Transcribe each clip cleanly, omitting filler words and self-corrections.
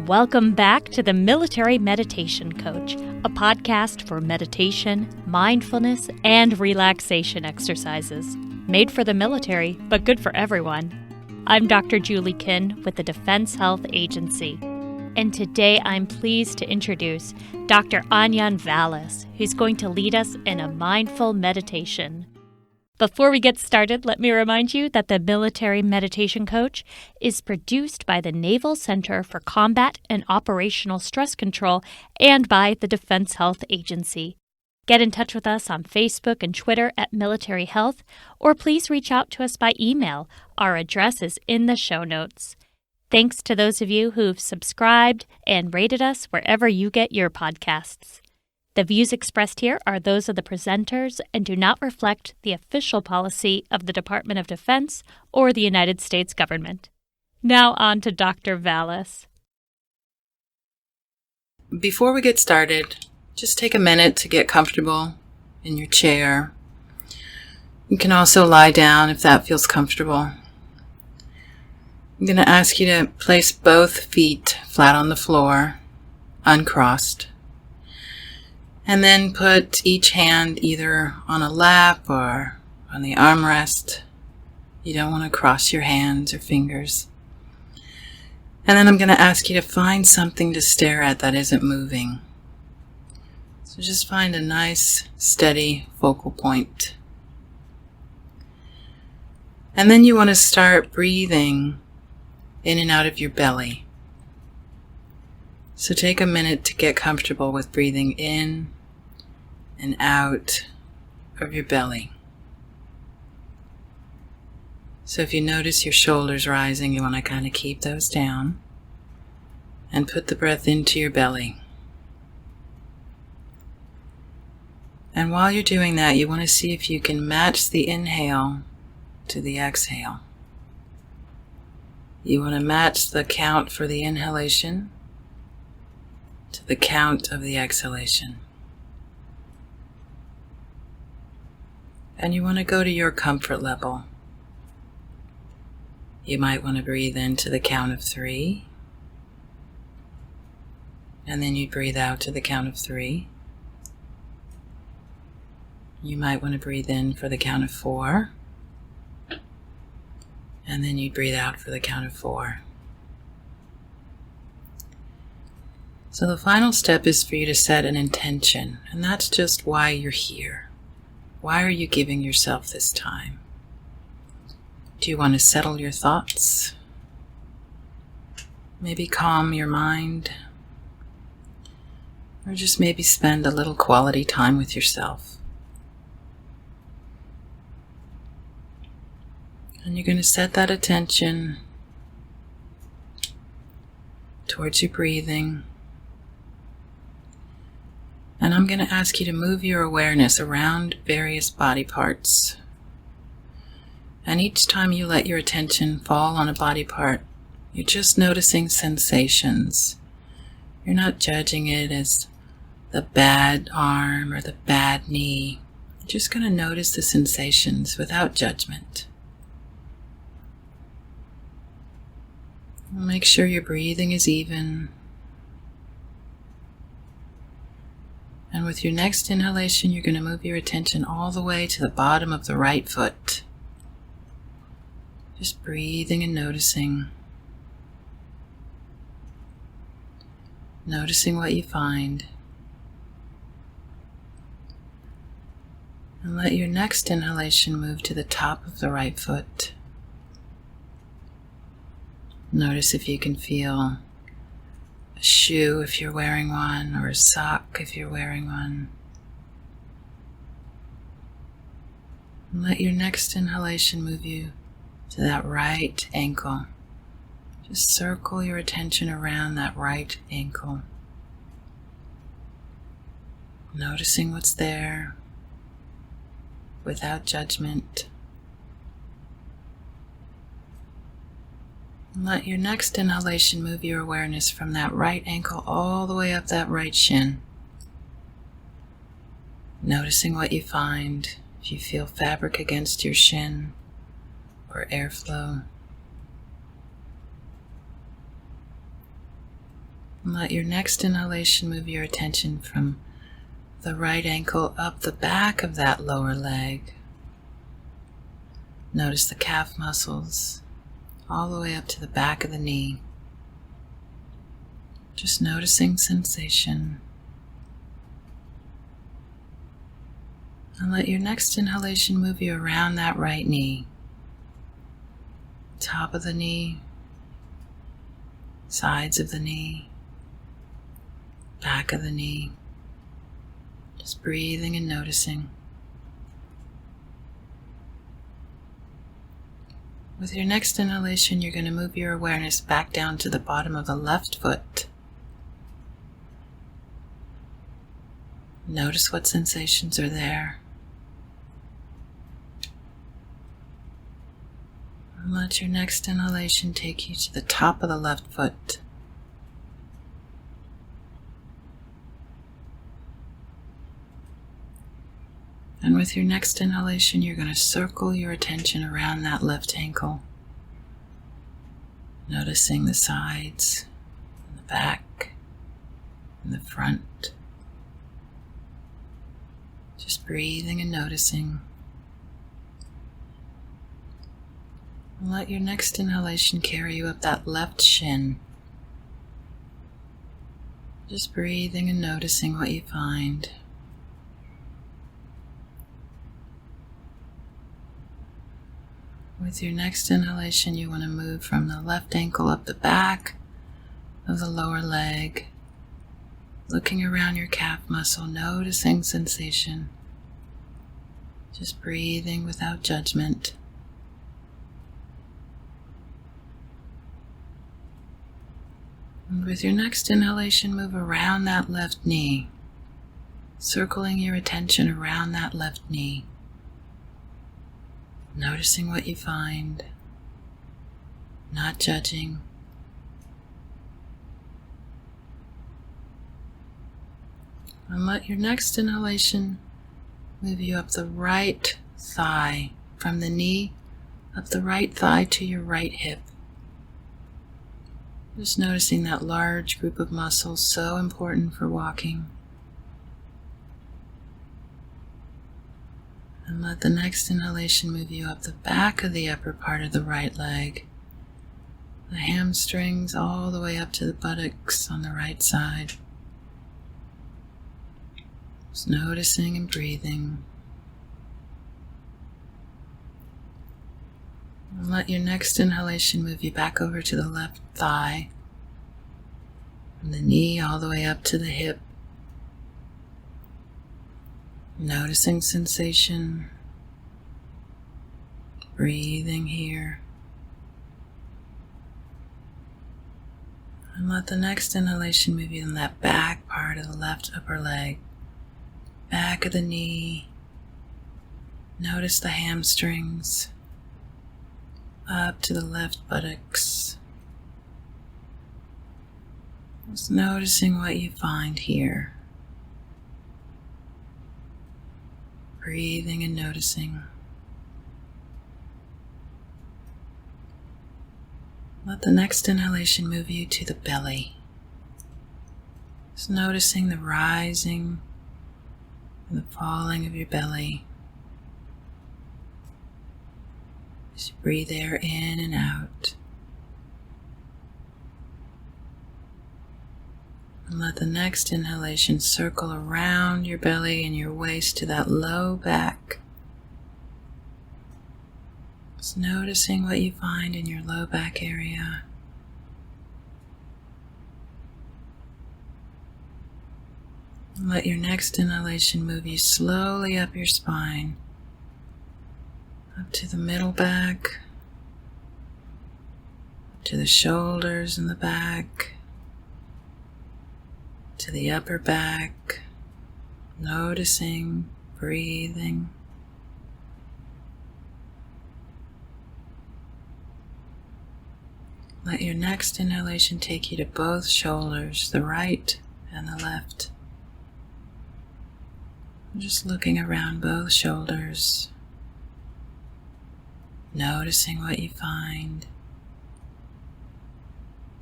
Welcome back to the Military Meditation Coach, a podcast for meditation, mindfulness, and relaxation exercises. Made for the military, but good for everyone. I'm Dr. Julie Kinn with the Defense Health Agency. And today I'm pleased to introduce Dr. Anjan Vallis, who's going to lead us in a mindful meditation. Before we get started, let me remind you that the Military Meditation Coach is produced by the Naval Center for Combat and Operational Stress Control and by the Defense Health Agency. Get in touch with us on Facebook and Twitter at Military Health, or please reach out to us by email. Our address is in the show notes. Thanks to those of you who've subscribed and rated us wherever you get your podcasts. The views expressed here are those of the presenters and do not reflect the official policy of the Department of Defense or the United States government. Now on to Dr. Vallis. Before we get started, just take a minute to get comfortable in your chair. You can also lie down if that feels comfortable. I'm going to ask you to place both feet flat on the floor, uncrossed. And then put each hand either on a lap or on the armrest. You don't want to cross your hands or fingers. And then I'm going to ask you to find something to stare at that isn't moving. So just find a nice, steady focal point. And then you want to start breathing in and out of your belly. So take a minute to get comfortable with breathing in and out of your belly. So if you notice your shoulders rising, you want to kind of keep those down and put the breath into your belly. And while you're doing that, you want to see if you can match the inhale to the exhale. You want to match the count for the inhalation to the count of the exhalation. And you want to go to your comfort level. You might want to breathe into the count of 3. And then you breathe out to the count of 3. You might want to breathe in for the count of 4. And then you breathe out for the count of 4. So the final step is for you to set an intention, and that's just why you're here. Why are you giving yourself this time? Do you want to settle your thoughts? Maybe calm your mind? Or just maybe spend a little quality time with yourself? And you're going to set that attention towards your breathing. And I'm going to ask you to move your awareness around various body parts. And each time you let your attention fall on a body part, you're just noticing sensations. You're not judging it as the bad arm or the bad knee. You're just going to notice the sensations without judgment. Make sure your breathing is even. And with your next inhalation, you're going to move your attention all the way to the bottom of the right foot. Just breathing and noticing. Noticing what you find. And let your next inhalation move to the top of the right foot. Notice if you can feel a shoe if you're wearing one, or a sock if you're wearing one. And let your next inhalation move you to that right ankle. Just circle your attention around that right ankle. Noticing what's there without judgment. Let your next inhalation move your awareness from that right ankle all the way up that right shin. Noticing what you find, if you feel fabric against your shin or airflow. And let your next inhalation move your attention from the right ankle up the back of that lower leg. Notice the calf muscles all the way up to the back of the knee. Just noticing sensation. And let your next inhalation move you around that right knee. Top of the knee, sides of the knee, back of the knee. Just breathing and noticing. With your next inhalation, you're going to move your awareness back down to the bottom of the left foot. Notice what sensations are there. And let your next inhalation take you to the top of the left foot. And with your next inhalation, you're going to circle your attention around that left ankle, noticing the sides, and the back, and the front. Just breathing and noticing. And let your next inhalation carry you up that left shin. Just breathing and noticing what you find. With your next inhalation, you want to move from the left ankle up the back of the lower leg, looking around your calf muscle, noticing sensation. Just breathing without judgment. And with your next inhalation, move around that left knee, circling your attention around that left knee. Noticing what you find, not judging. And let your next inhalation move you up the right thigh, from the knee up the right thigh to your right hip. Just noticing that large group of muscles, so important for walking. And let the next inhalation move you up the back of the upper part of the right leg, the hamstrings all the way up to the buttocks on the right side. Just noticing and breathing. And let your next inhalation move you back over to the left thigh, from the knee all the way up to the hip. Noticing sensation, breathing here. And let the next inhalation move you in that back part of the left upper leg, back of the knee. Notice the hamstrings, up to the left buttocks. Just noticing what you find here. Breathing and noticing. Let the next inhalation move you to the belly. Just noticing the rising and the falling of your belly. As you breathe air in and out. And let the next inhalation circle around your belly and your waist to that low back. Just noticing what you find in your low back area. And let your next inhalation move you slowly up your spine, up to the middle back, up to the shoulders and the back, to the upper back, noticing, breathing. Let your next inhalation take you to both shoulders, the right and the left. Just looking around both shoulders, noticing what you find,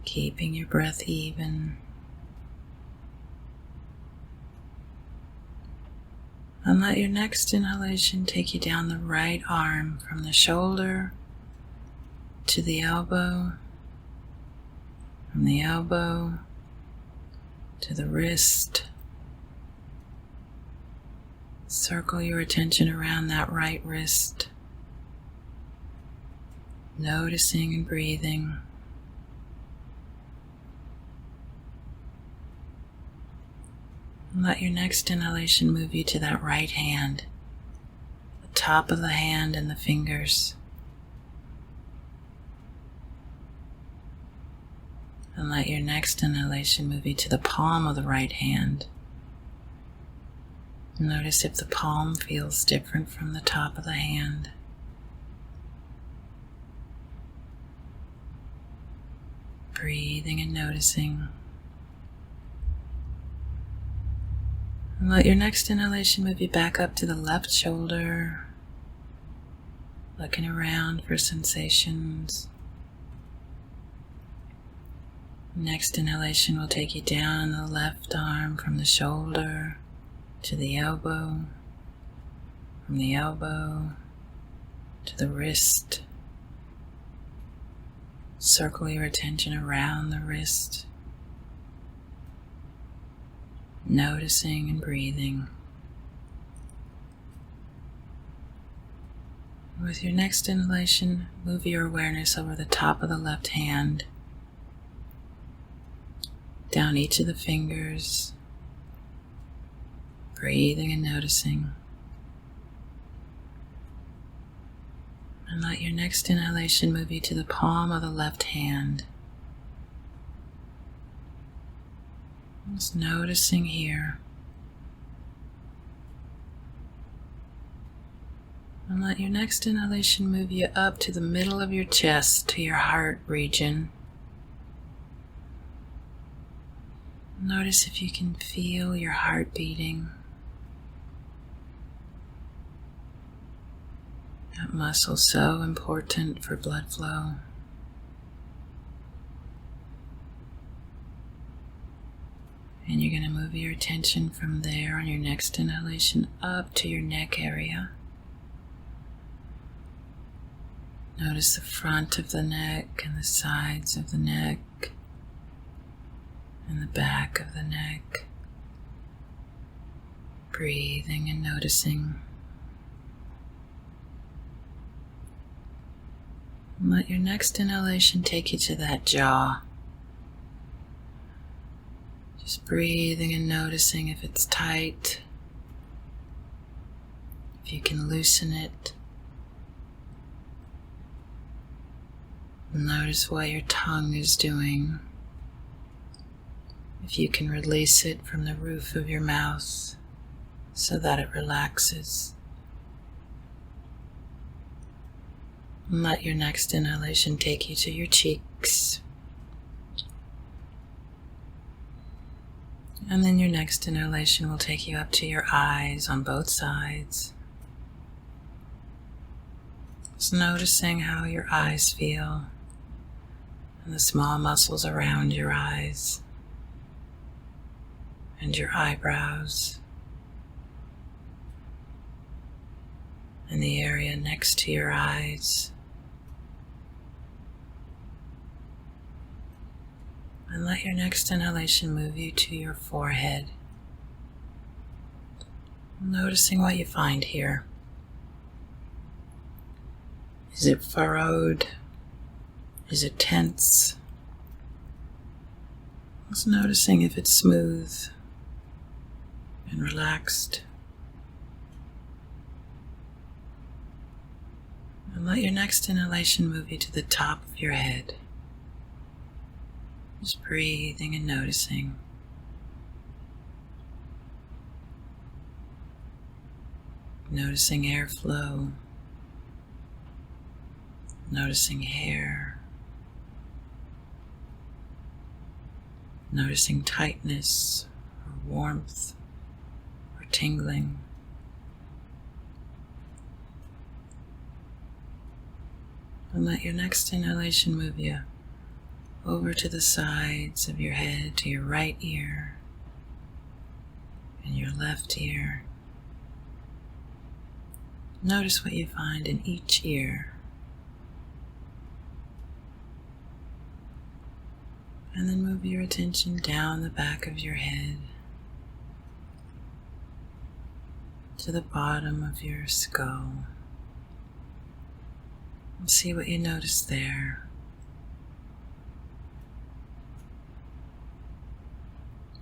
keeping your breath even. And let your next inhalation take you down the right arm from the shoulder to the elbow, from the elbow to the wrist. Circle your attention around that right wrist, noticing and breathing. And let your next inhalation move you to that right hand, the top of the hand and the fingers. And let your next inhalation move you to the palm of the right hand. Notice if the palm feels different from the top of the hand. Breathing and noticing. And let your next inhalation move you back up to the left shoulder, looking around for sensations. Next inhalation will take you down the left arm from the shoulder to the elbow, from the elbow to the wrist. Circle your attention around the wrist, noticing and breathing. With your next inhalation, move your awareness over the top of the left hand, down each of the fingers, breathing and noticing. And let your next inhalation move you to the palm of the left hand. Just noticing here. And let your next inhalation move you up to the middle of your chest, to your heart region. Notice if you can feel your heart beating. That muscle so important for blood flow. And you're going to move your attention from there on your next inhalation up to your neck area. Notice the front of the neck and the sides of the neck and the back of the neck. Breathing and noticing. And let your next inhalation take you to that jaw. Just breathing and noticing if it's tight, if you can loosen it. Notice what your tongue is doing. If you can release it from the roof of your mouth so that it relaxes. And let your next inhalation take you to your cheeks. And then your next inhalation will take you up to your eyes on both sides. Just noticing how your eyes feel and the small muscles around your eyes and your eyebrows and the area next to your eyes. And let your next inhalation move you to your forehead. Noticing what you find here. Is it furrowed? Is it tense? Just noticing if it's smooth and relaxed. And let your next inhalation move you to the top of your head. Just breathing and noticing. Noticing airflow. Noticing hair. Noticing tightness or warmth or tingling. And let your next inhalation move you over to the sides of your head, to your right ear and your left ear. Notice what you find in each ear. And then move your attention down the back of your head to the bottom of your skull. And see what you notice there.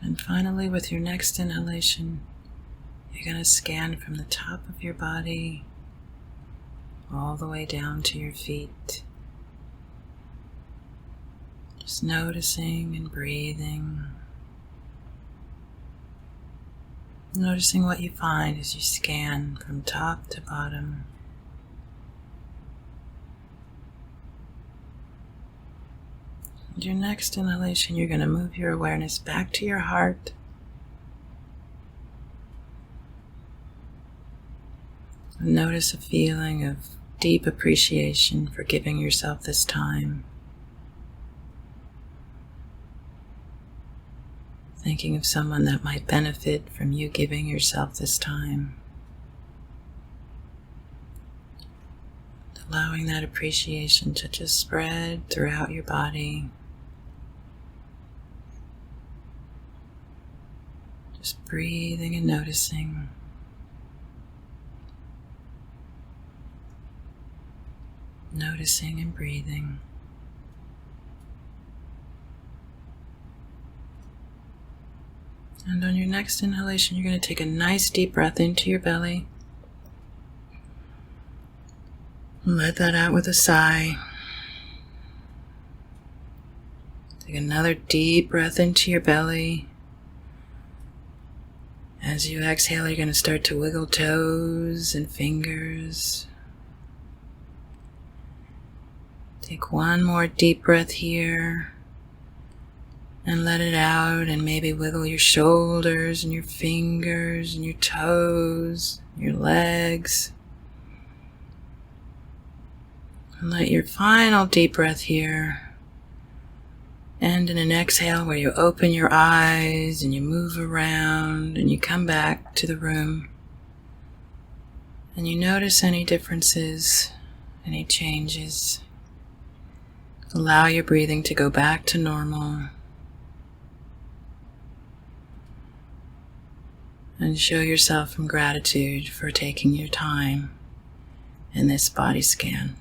And finally, with your next inhalation, you're going to scan from the top of your body all the way down to your feet. Just noticing and breathing. Noticing what you find as you scan from top to bottom. And your next inhalation, you're going to move your awareness back to your heart. And notice a feeling of deep appreciation for giving yourself this time. Thinking of someone that might benefit from you giving yourself this time. Allowing that appreciation to just spread throughout your body. Just breathing and noticing. Noticing and breathing. And on your next inhalation, you're going to take a nice deep breath into your belly. And let that out with a sigh. Take another deep breath into your belly. As you exhale, you're going to start to wiggle toes and fingers. Take one more deep breath here. And let it out, and maybe wiggle your shoulders and your fingers and your toes, your legs. And let your final deep breath here end in an exhale where you open your eyes and you move around and you come back to the room. And you notice any differences, any changes. Allow your breathing to go back to normal. And show yourself some gratitude for taking your time in this body scan.